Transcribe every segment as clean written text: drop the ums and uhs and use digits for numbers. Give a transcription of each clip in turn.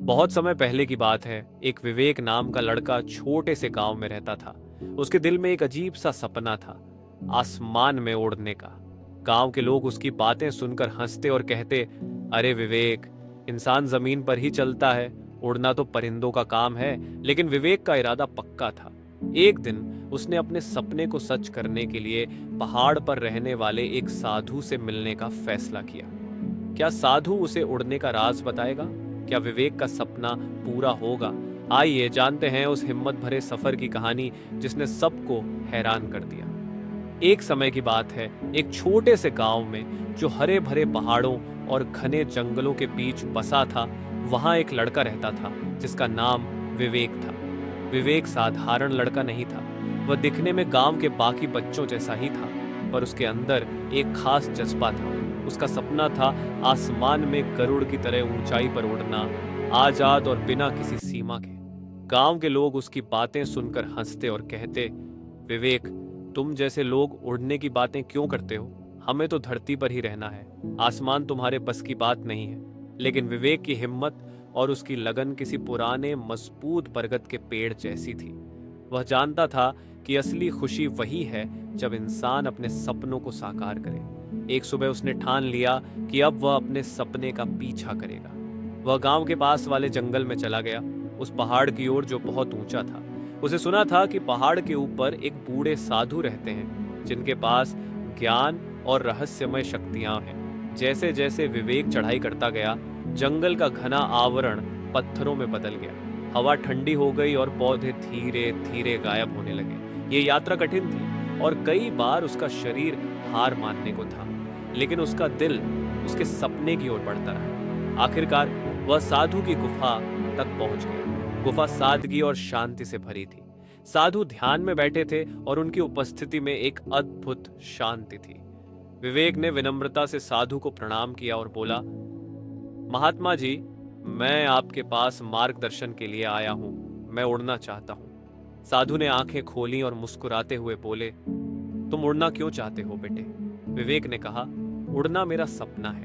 बहुत समय पहले की बात है। एक विवेक नाम का लड़का छोटे से गांव में रहता था। उसके दिल में एक अजीब सा सपना था, आसमान में उड़ने का। गांव के लोग उसकी बातें सुनकर हंसते और कहते, अरे विवेक, इंसान जमीन पर ही चलता है, उड़ना तो परिंदों का काम है। लेकिन विवेक का इरादा पक्का था। एक दिन उसने अपने सपने को सच करने के लिए पहाड़ पर रहने वाले एक साधु से मिलने का फैसला किया। क्या साधु उसे उड़ने का राज बताएगा? क्या विवेक का सपना पूरा होगा? आइए जानते हैं उस हिम्मत भरे सफर की कहानी जिसने सबको हैरान कर दिया। एक समय की बात है, एक छोटे से गांव में जो हरे भरे पहाड़ों और घने जंगलों के बीच बसा था, वहां एक लड़का रहता था जिसका नाम विवेक था। विवेक साधारण लड़का नहीं था। वह दिखने में गांव के बाकी बच्चों जैसा ही था, पर उसके अंदर एक खास जज्बा था। उसका सपना था आसमान में गरुड़ की तरह ऊंचाई पर उड़ना, आजाद और बिना किसी सीमा के। गांव के लोग उसकी बातें सुनकर हंसते और कहते, विवेक, तुम जैसे लोग उड़ने की बातें क्यों करते हो? हमें तो धरती पर ही रहना है। आसमान तुम्हारे बस की बात नहीं है। लेकिन विवेक की हिम्मत और उसकी लगन किसी पुराने मजबूत बरगद के पेड़ जैसी थी। वह जानता था कि असली खुशी वही है जब इंसान अपने सपनों को साकार करे। एक सुबह उसने ठान लिया कि अब वह अपने सपने का पीछा करेगा। वह गांव के पास वाले जंगल में चला गया, उस पहाड़ की ओर जो बहुत ऊंचा था। उसे सुना था कि पहाड़ के ऊपर एक बूढ़े साधु रहते हैं जिनके पास ज्ञान और रहस्यमय शक्तियां हैं। जैसे जैसे विवेक चढ़ाई करता गया, जंगल का घना आवरण पत्थरों में बदल गया। हवा ठंडी हो गई और पौधे धीरे धीरे गायब होने लगे। ये यात्रा कठिन थी और कई बार उसका शरीर हार मानने को था, लेकिन उसका दिल उसके सपने की ओर बढ़ता रहा। आखिरकार वह साधु की गुफा तक पहुंच गया। गुफा सादगी और शांति से भरी थी। साधु ध्यान में बैठे थे और उनकी उपस्थिति में एक अद्भुत शांति थी। विवेक ने विनम्रता से साधु को प्रणाम किया और बोला, महात्मा जी, मैं आपके पास मार्गदर्शन के लिए आया हूं। मैं उड़ना चाहता हूं। साधु ने आंखें खोली और मुस्कुराते हुए बोले, तुम उड़ना क्यों चाहते हो बेटे? विवेक ने कहा, उड़ना मेरा सपना है।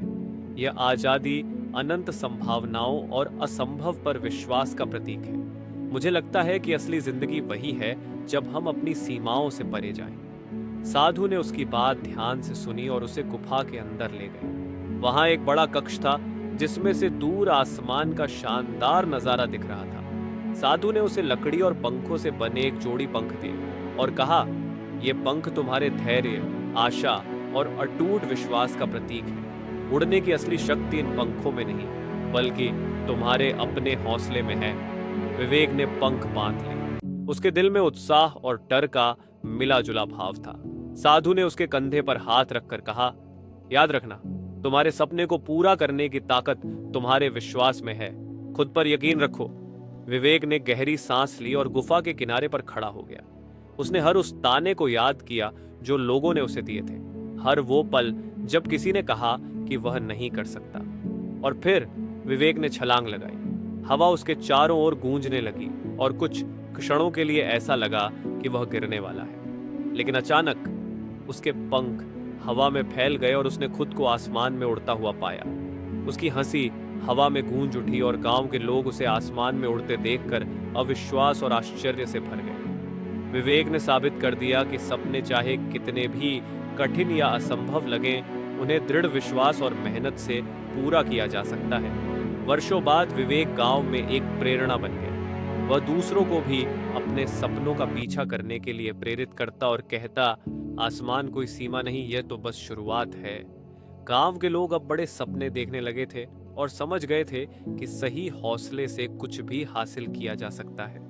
यह आजादी, अनंत संभावनाओं और असंभव पर विश्वास का प्रतीक है। मुझे लगता है कि असली जिंदगी वही है जब हम अपनी सीमाओं से परे जाएं। साधु ने उसकी बात ध्यान से सुनी और उसे गुफा के अंदर ले गए। वहां एक बड़ा कक्ष था जिसमें से दूर आसमान का शानदार नजारा दिख रहा था। साधु ने उसे लकड़ी और पंखों से बने एक जोड़ी पंख दिए और कहा, ये पंख तुम्हारे धैर्य, आशा और अटूट विश्वास का प्रतीक है। उड़ने की असली शक्ति इन पंखों में नहीं, बल्कि तुम्हारे अपने हौसले में है। विवेक ने पंख बांध लिए। उसके दिल में उत्साह और डर का मिला जुला भाव था। साधु ने उसके कंधे पर हाथ रखकर कहा, याद रखना, तुम्हारे सपने को पूरा करने की ताकत तुम्हारे विश्वास में है। खुद पर यकीन रखो। विवेक ने गहरी सांस ली और गुफा के किनारे पर खड़ा हो गया। उसने हर उस ताने को याद किया जो लोगों ने उसे दिए थे, हर वो पल जब किसी ने कहा कि वह नहीं कर सकता। और फिर विवेक ने छलांग लगाई। हवा उसके चारों ओर गूंजने लगी और कुछ क्षणों के लिए ऐसा लगा कि वह गिरने वाला है। लेकिन अचानक उसके पंख हवा में फैल गए और उसने खुद को आसमान में उड़ता हुआ पाया। उसकी हंसी हवा में गूंज उठी और गांव के लोग उसे आसमान में उड़ते देखकर अविश्वास और आश्चर्य से भर गए। विवेक ने साबित कर दिया कि सपने चाहे कितने भी कठिन या असंभव लगें, उन्हें दृढ़ विश्वास और मेहनत से पूरा किया जा सकता है। वर्षों बाद विवेक गांव में एक प्रेरणा बन गया। वह दूसरों को भी अपने सपनों का पीछा करने के लिए प्रेरित करता और कहता, आसमान कोई सीमा नहीं, यह तो बस शुरुआत है। गांव के लोग अब बड़े सपने देखने लगे थे और समझ गए थे कि सही हौसले से कुछ भी हासिल किया जा सकता है।